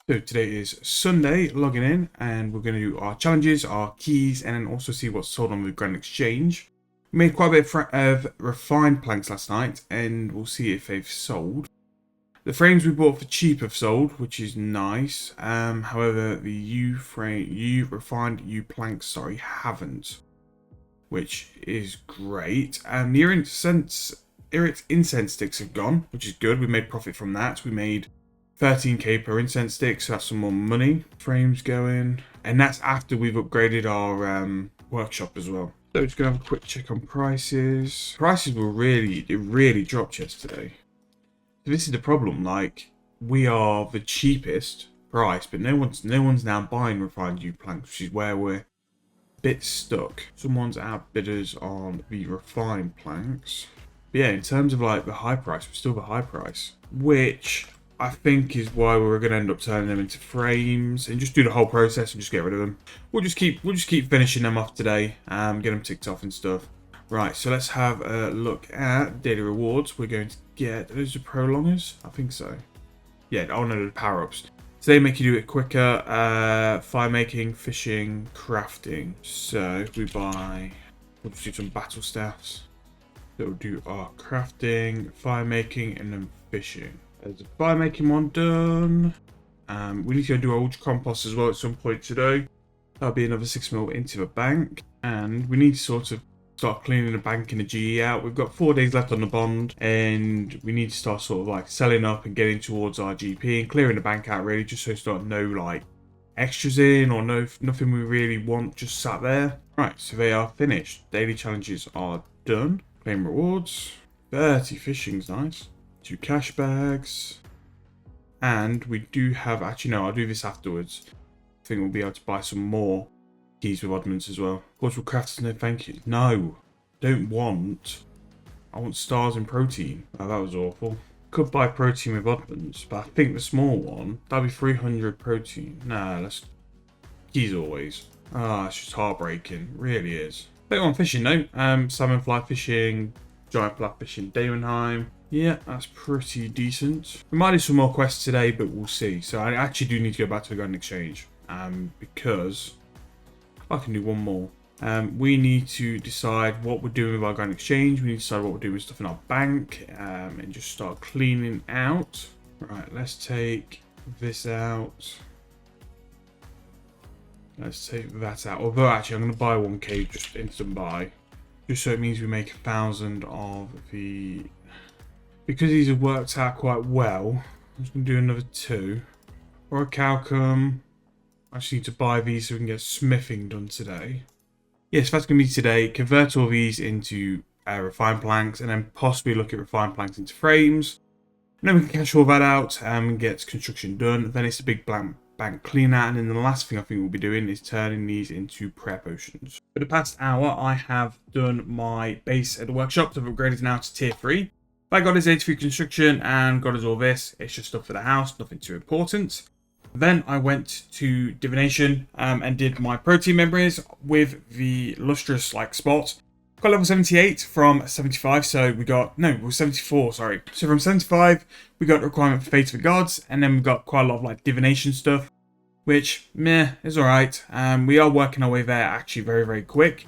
So today is Sunday, logging in, and we're going to do our challenges, our keys, and then also see what's sold on the Grand Exchange. We made quite a bit of refined planks last night, and we'll see if they've sold. The frames we bought for cheap have sold, which is nice. However, the refined U planks, haven't, which is great. And the Irit incense sticks have gone, which is good. We made profit from that. We made 13k per incense stick, so that's some more money. Frames going, and that's after we've upgraded our workshop as well. So just gonna have a quick check on prices. Prices were really dropped yesterday. So this is the problem. Like, we are the cheapest price, but no one's now buying refined U planks, which is where we're a bit stuck. Someone's outbid us on the refined planks. But yeah, in terms of like the high price, we're still the high price, which I think is why we're going to end up turning them into frames and just do the whole process and just get rid of them. We'll just keep finishing them off today, get them ticked off and stuff. Right, so let's have a look at daily rewards. We're going to get those are prolongers, I think so. Yeah, oh no, the power ups. So they make you do it quicker. Fire making, fishing, crafting. So we'll just do some battle staffs. So we'll do our crafting, fire making, and then fishing. There's the fire making one done. We need to go do our ultra compost as well at some point today. That'll be another 6 mil into the bank. And we need to sort of start cleaning the bank and the GE out. We've got 4 days left on the bond, and we need to start sort of like selling up and getting towards our GP and clearing the bank out really, just so it's not no like extras in or nothing we really want just sat there. Right, so they are finished. Daily challenges are done. Claim rewards. 30 fishing's nice. 2 cash bags, and we do have, actually no, I'll do this afterwards. I think we'll be able to buy some more keys with oddments as well. Portable crafters, no thank you. No, don't want. I want stars and protein. Oh, that was awful. Could buy protein with oddments, but I think the small one, that'd be 300 protein. Nah, let's keys always. Ah, it's just heartbreaking, really is. Bit on fishing though. Salmon fly fishing, giant fly fishing, Damonheim. Yeah, that's pretty decent. We might do some more quests today, but we'll see. So I actually do need to go back to the Grand Exchange. Because I can do one more. We need to decide what we're doing with our Grand Exchange. We need to decide what we're doing with stuff in our bank. And just start cleaning out. Right, let's take this out. Let's take that out. Although actually I'm going to buy 1k, just instant buy. Just so it means we make 1,000 of the... Because these have worked out quite well, I'm just going to do another 2. Or a Calcum. I just need to buy these so we can get smithing done today. Yes, that's going to be today. Convert all these into refined planks and then possibly look at refined planks into frames. And then we can cash all that out and get construction done. Then it's a big bank clean out. And then the last thing I think we'll be doing is turning these into prayer potions. For the past hour, I have done my base at the workshop. So I've upgraded now to tier 3. I got his 83 construction and got us all this. It's just stuff for the house, nothing too important. Then I went to Divination and did my protein memories with the lustrous spot. Got level 78 from 75, so we got, no, it was 74, sorry. So from 75, we got the requirement for Fate of the Gods, and then we got quite a lot of Divination stuff, which, meh, is alright. We are working our way there actually very quick.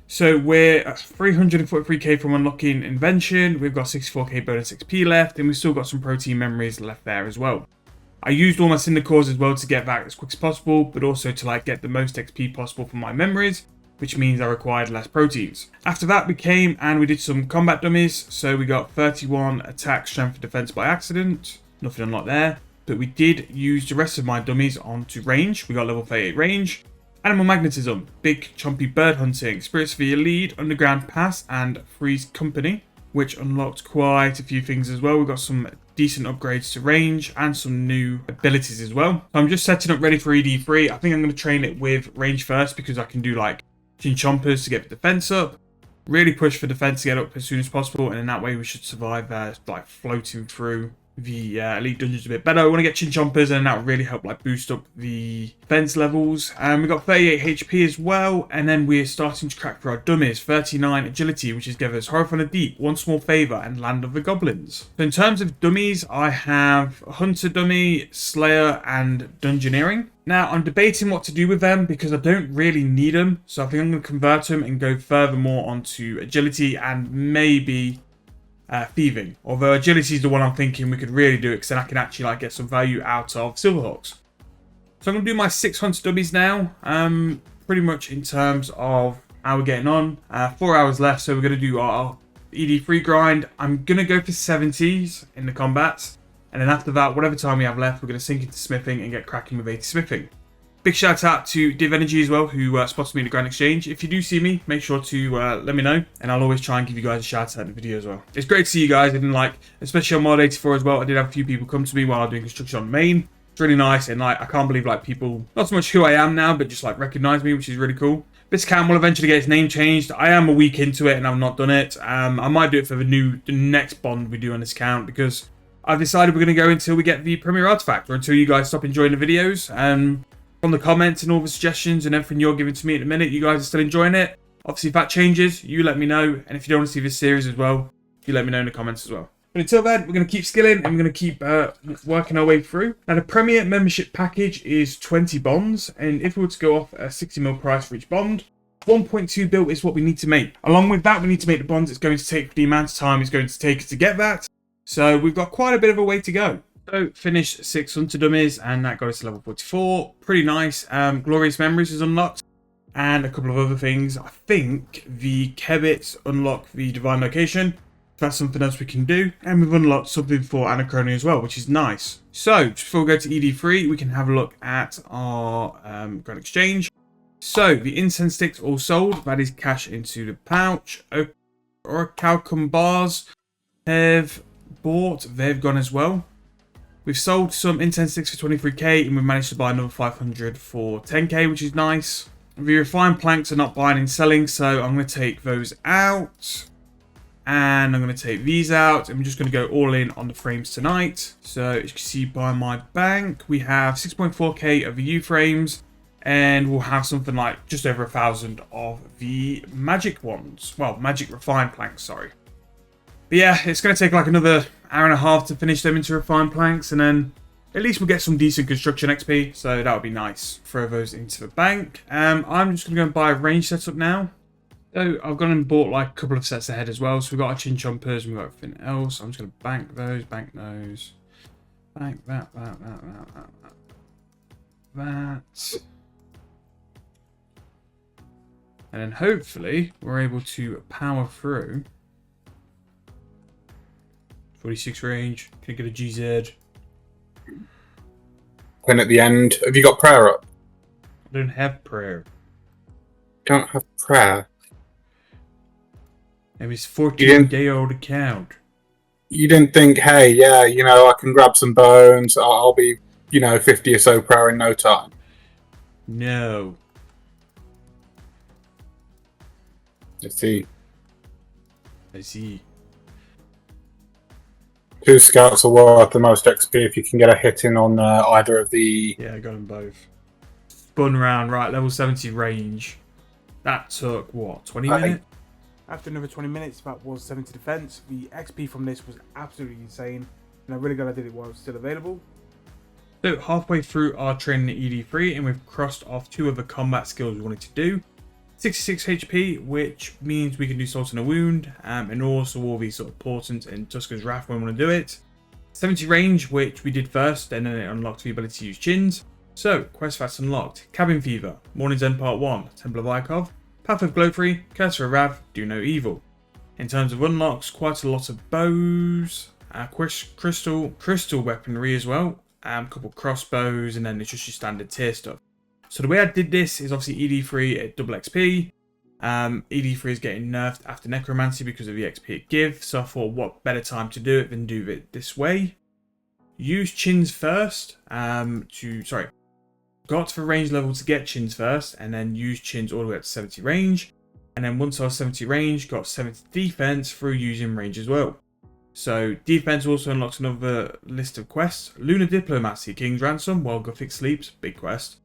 So we're at 343k from unlocking Invention, we've got 64k bonus XP left, and we've still got some protein memories left there as well. I used all my Cinder cores as well to get back as quick as possible, but also to get the most XP possible from my memories, which means I required less proteins. After that we came and we did some combat dummies, so we got 31 attack, strength and defense by accident, nothing unlocked there, but we did use the rest of my dummies onto range. We got level 38 range. Animal magnetism, big chompy bird hunting, spirits for your lead, underground pass, and freeze company, which unlocked quite a few things as well. We've got some decent upgrades to range and some new abilities as well. So I'm just setting up ready for ED3. I think I'm going to train it with range first because I can do chin chompers to get the defense up. Really push for defense to get up as soon as possible, and in that way we should survive floating through the elite dungeons a bit better. We want to get chin chompers, and that will really help like boost up the defense levels. And we've got 38 HP as well, and then we're starting to crack for our dummies. 39 agility, which is give us Horror from the Deep, One Small Favor, and Land of the Goblins. So in terms of dummies, I have Hunter dummy, Slayer, and Dungeoneering. Now I'm debating what to do with them because I don't really need them, so I think I'm going to convert them and go furthermore onto agility and maybe thieving. Although agility is the one I'm thinking we could really do it, because then I can actually like get some value out of Silverhawks. So I'm going to do my 6 hunter dummies now. Pretty much in terms of how we're getting on. 4 hours left, so we're going to do our ED3 grind. I'm going to go for 70s in the combats, and then after that, whatever time we have left, we're going to sink into smithing and get cracking with 80 smithing. Big shout out to Divination as well, who spotted me in the Grand Exchange. If you do see me, make sure to let me know, and I'll always try and give you guys a shout out in the video as well. It's great to see you guys, and like, especially on Mod 84 as well, I did have a few people come to me while I was doing construction on main. It's really nice, and like, I can't believe like people, not so much who I am now, but just like recognize me, which is really cool. This cam will eventually get its name changed. I am a week into it, and I've not done it. I might do it for the next bond we do on this account, because I've decided we're going to go until we get the Premier Artifact, or until you guys stop enjoying the videos. From the comments and all the suggestions and everything you're giving to me at the minute, you guys are still enjoying it. Obviously, if that changes, you let me know. And if you don't want to see this series as well, you let me know in the comments as well. But until then, we're going to keep skilling and we're going to keep working our way through. Now, the Premier membership package is 20 bonds. And if we were to go off a 60 mil price for each bond, 1.2 bill is what we need to make. Along with that, we need to make the bonds it's going to take for the amount of time it's going to take us to get that. So we've got quite a bit of a way to go. So finished 6 hunter dummies, and that got us to level 44. Pretty nice. Glorious Memories is unlocked, and a couple of other things. I think the Kebits unlock the Divine Location. That's something else we can do. And we've unlocked something for Anachrony as well, which is nice. So just before we go to ED3, we can have a look at our Grand Exchange. So the incense sticks all sold. That is cash into the pouch. Or Calcum bars have bought. They've gone as well. We've sold some incense sticks for 23k, and we've managed to buy another 500 for 10k, which is nice. The refined planks are not buying and selling, so I'm going to take those out. And I'm going to take these out. I'm just going to go all in on the frames tonight. So as you can see by my bank, we have 6.4k of the U-frames, and we'll have something like just over 1,000 of the magic ones. Well, magic refined planks, sorry. But yeah, it's going to take like another hour and a half to finish them into refined planks, and then at least we'll get some decent construction XP, so that would be nice. Throw those into the bank. I'm just going to go and buy a range setup now. So I've gone and bought like a couple of sets ahead as well. So we've got our chin chompers, we've got everything else. I'm just going to bank those, bank those, bank that. And then hopefully we're able to power through. 46 range, can I get a GZ? Then at the end, have you got prayer up? I don't have prayer. Don't have prayer? It was 14-day-old account. You didn't think, hey, yeah, you know, I can grab some bones, I'll be, you know, 50 or so prayer in no time? No. I see. I see. 2 scouts are worth the most XP if you can get a hit in on either of the... Yeah, I got them both. Spun round, right, level 70 range. That took, what, 20 minutes? After another 20 minutes, that was 70 defense. The XP from this was absolutely insane, and I'm really glad I did it while it was still available. So, halfway through our training at ED3, and we've crossed off 2 of the combat skills we wanted to do. 66 HP, which means we can do Salt in a Wound, and also all these sort of Portent and Tusker's Wrath when we want to do it. 70 range, which we did first, and then it unlocked the ability to use chins. So, quest that's unlocked: Cabin Fever, Morning's End Part 1, Temple of Ikov, Path of Glowfree, Curse of Rav, Do No Evil. In terms of unlocks, quite a lot of bows, crystal weaponry as well, a couple crossbows, and then it's just your standard tier stuff. So the way I did this is obviously ED3 at double XP. ED3 is getting nerfed after Necromancy because of the XP it gives, so I thought what better time to do it than do it this way. Use chins first, got to the range level to get chins first, and then use chins all the way up to 70 range. And then once I was 70 range, got 70 defense through using range as well. So defense also unlocks another list of quests. Lunar Diplomacy, King's Ransom, while Gothic sleeps, big quest.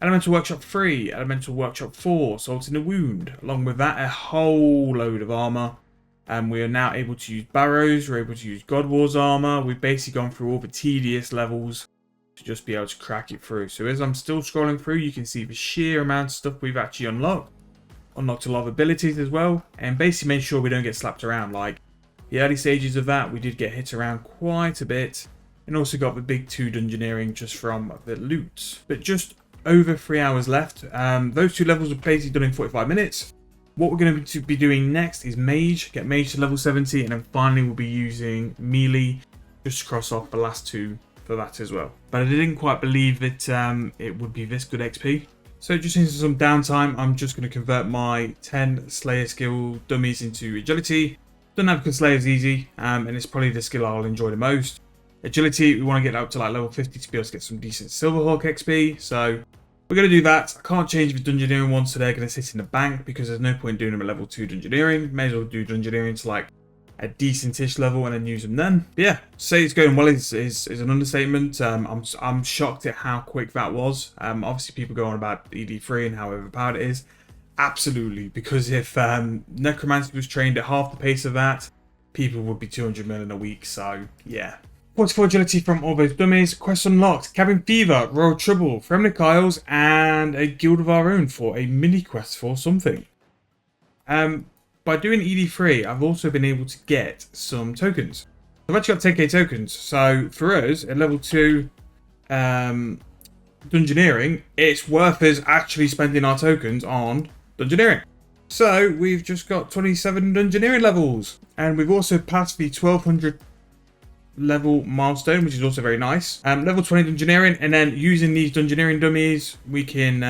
Elemental Workshop 3, Elemental Workshop 4, Salt in the Wound. Along with that, a whole load of armor. And we are now able to use Barrows, we're able to use God Wars armor. We've basically gone through all the tedious levels to just be able to crack it through. So as I'm still scrolling through, you can see the sheer amount of stuff we've actually unlocked. Unlocked a lot of abilities as well, and basically made sure we don't get slapped around. Like the early stages of that, we did get hit around quite a bit, and also got the big 2 Dungeoneering just from the loot. But just over 3 hours left. Those 2 levels are basically done in 45 minutes. What we're going to be doing next is Mage, get Mage to level 70, and then finally we'll be using Melee just to cross off the last 2 for that as well. But I didn't quite believe that it would be this good XP. So just into some downtime, I'm just going to convert my 10 Slayer skill dummies into Agility. Don't have because Slayer's easy, and it's probably the skill I'll enjoy the most. Agility, we want to get up to like level 50 to be able to get some decent Silverhawk XP, so we're going to do that. I can't change the Dungeoneering ones, so they're going to sit in the bank because there's no point doing them at level 2 Dungeoneering. May as well do Dungeoneering to like a decentish level and then use them then. But yeah, say it's going well is an understatement. I'm shocked at how quick that was. Obviously people go on about ED3 and how overpowered it is. Absolutely, because if Necromancy was trained at half the pace of that, people would be 200 million a week, so yeah. 44 agility from all those dummies. Quest unlocked. Cabin Fever, Royal Trouble, Fremenic Isles, and a guild of our own for a mini quest for something. By doing ED3, I've also been able to get some tokens. I've actually got 10k tokens, so for us, at level 2 Dungeoneering, it's worth us actually spending our tokens on Dungeoneering. So, we've just got 27 Dungeoneering levels, and we've also passed the 1200 level milestone, which is also very nice. Level 20 Dungeoneering, and then using these Dungeoneering dummies, we can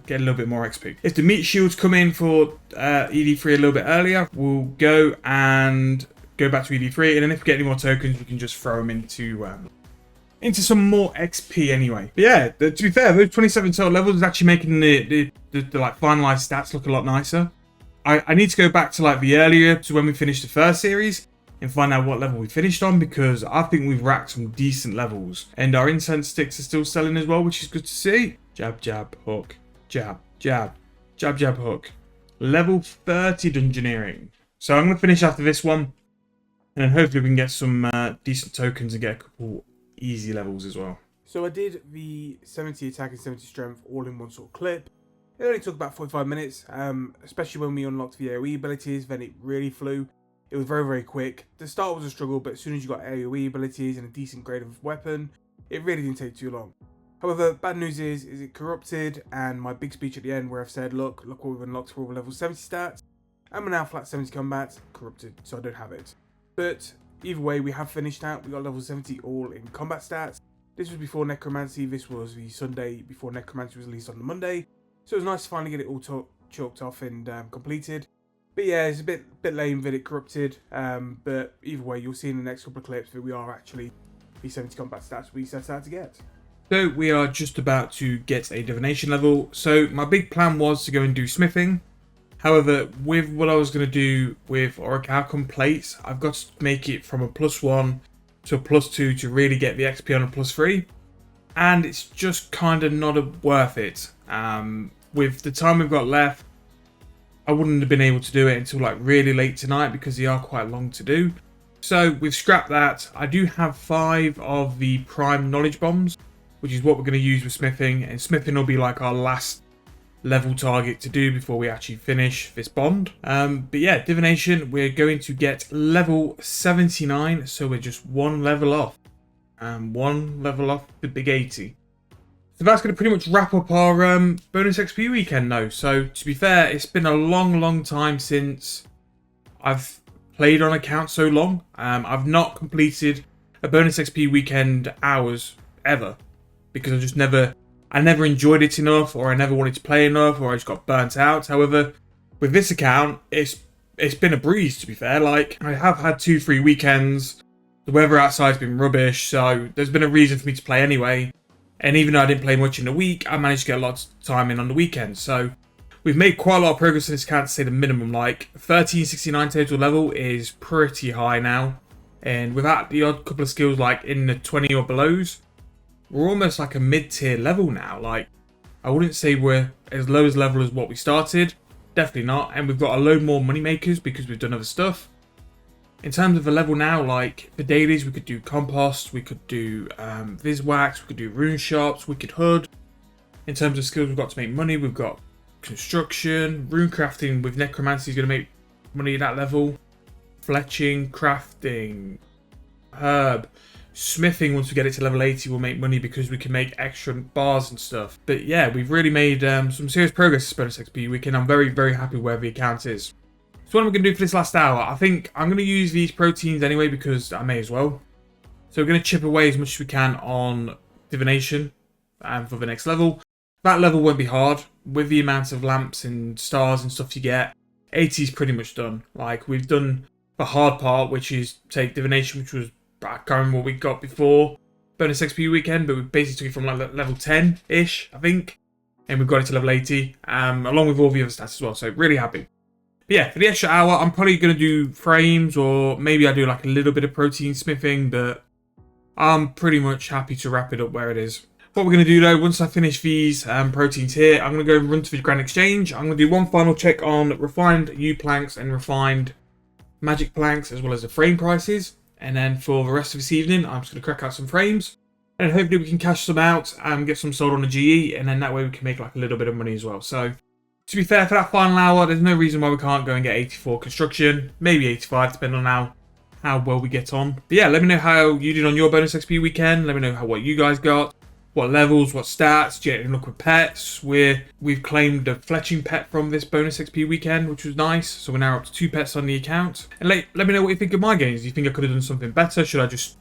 get a little bit more XP. If the meat shields come in for ED3 a little bit earlier, we'll go and go back to ED3, and then if we get any more tokens, we can just throw them into some more XP anyway. But yeah, to be fair, those 27 total levels is actually making the like finalized stats look a lot nicer. I need to go back to like the earlier to when we finished the first series and find out what level we finished on, because I think we've racked some decent levels. And our incense sticks are still selling as well, which is good to see. Jab, jab, hook. Jab, jab. Jab, jab, hook. Level 30 Dungeoneering. So I'm going to finish after this one. And then hopefully we can get some decent tokens and get a couple easy levels as well. So I did the 70 attack and 70 strength all in one sort of clip. It only took about 45 minutes, especially when we unlocked the AoE abilities, then it really flew. It was very, very quick. The start was a struggle, but as soon as you got AoE abilities and a decent grade of weapon, it really didn't take too long. However, bad news is it corrupted, and my big speech at the end where I've said, look what we've unlocked for all the level 70 stats, and we're now flat 70 combat, corrupted, so I don't have it. But either way, we have finished out. We got level 70 all in combat stats. This was before Necromancy. This was the Sunday before Necromancy was released on the Monday. So it was nice to finally get it all chalked off and completed. But yeah, it's a bit lame that it corrupted. But either way, you'll see in the next couple of clips that we are actually the 70 combat stats we set out to get. So we are just about to get a Divination level. So my big plan was to go and do smithing. However, with what I was going to do with Auric Outcome plates, I've got to make it from a +1 to a +2 to really get the XP on a +3. And it's just kind of not worth it. With the time we've got left, I wouldn't have been able to do it until like really late tonight because they are quite long to do. So we've scrapped that. I do have 5 of the prime knowledge bombs, which is what we're going to use with smithing. And smithing will be like our last level target to do before we actually finish this bond. But yeah, Divination, we're going to get level 79, so we're just 1 level off. 1 level off the big 80. So that's going to pretty much wrap up our bonus XP weekend though. So to be fair, it's been a long time since I've played on account so long. I've not completed a bonus XP weekend hours ever because I never enjoyed it enough, or I never wanted to play enough, or I just got burnt out. However, with this account, it's been a breeze to be fair. Like, I have had 2-3 weekends. The weather outside's been rubbish, so there's been a reason for me to play anyway. And even though I didn't play much in the week, I managed to get a lot of time in on the weekend. So we've made quite a lot of progress in this account, to say the minimum. Like 1369 total level is pretty high now. And without the odd couple of skills like in the 20 or belows, we're almost like a mid-tier level now. Like, I wouldn't say we're as low as level as what we started. Definitely not. And we've got a load more money makers because we've done other stuff. In terms of the level now, like for dailies, we could do compost, we could do Viswax, we could do rune shops, wicked hood. In terms of skills, we've got to make money. We've got construction, rune crafting with necromancy is going to make money at that level. Fletching, crafting, herb, smithing. Once we get it to level 80, we'll make money because we can make extra bars and stuff. But yeah, we've really made some serious progress this bonus XP weekend. I'm very, very happy where the account is. So what am I going to do for this last hour? I think I'm going to use these proteins anyway because I may as well. So we're going to chip away as much as we can on Divination for the next level. That level won't be hard. With the amount of lamps and stars and stuff you get, 80 is pretty much done. Like, we've done the hard part, which is take Divination, which was, I can't remember what we got before bonus XP weekend, but we basically took it from like level 10-ish, I think. And we've got it to level 80, along with all the other stats as well. So really happy. But yeah, for the extra hour, I'm probably going to do frames, or maybe I do like a little bit of protein smithing, but I'm pretty much happy to wrap it up where it is. What we're going to do though, once I finish these proteins here, I'm going to go and run to the Grand Exchange. I'm going to do one final check on refined U planks and refined magic planks, as well as the frame prices. And then for the rest of this evening, I'm just going to crack out some frames. And hopefully we can cash some out and get some sold on the GE, and then that way we can make like a little bit of money as well. So, to be fair, for that final hour, there's no reason why we can't go and get 84 construction, maybe 85, depending on how well we get on. But yeah, let me know how you did on your bonus XP weekend. Let me know what you guys got, what levels, what stats. Do you get any luck with pets? We've claimed the fletching pet from this bonus XP weekend, which was nice. So we're now up to 2 pets on the account. And let me know what you think of my games. Do you think I could have done something better? Should I just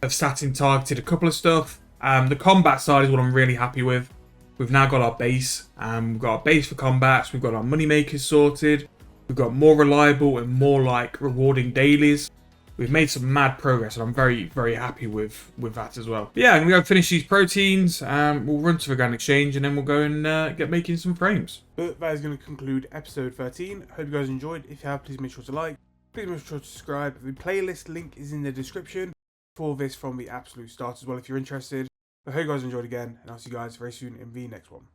have sat in targeted a couple of stuff? The combat side is what I'm really happy with. We've now got our base. We've got our base for combats. We've got our money makers sorted. We've got more reliable and more like rewarding dailies. We've made some mad progress, and I'm very, very happy with that as well. But yeah, I'm going to go finish these proteins. We'll run to the Grand Exchange, and then we'll go and get making some frames. But that is going to conclude episode 13. Hope you guys enjoyed. If you have, please make sure to like. Please make sure to subscribe. The playlist link is in the description for this from the absolute start as well if you're interested. I hope you guys enjoyed again, and I'll see you guys very soon in the next one.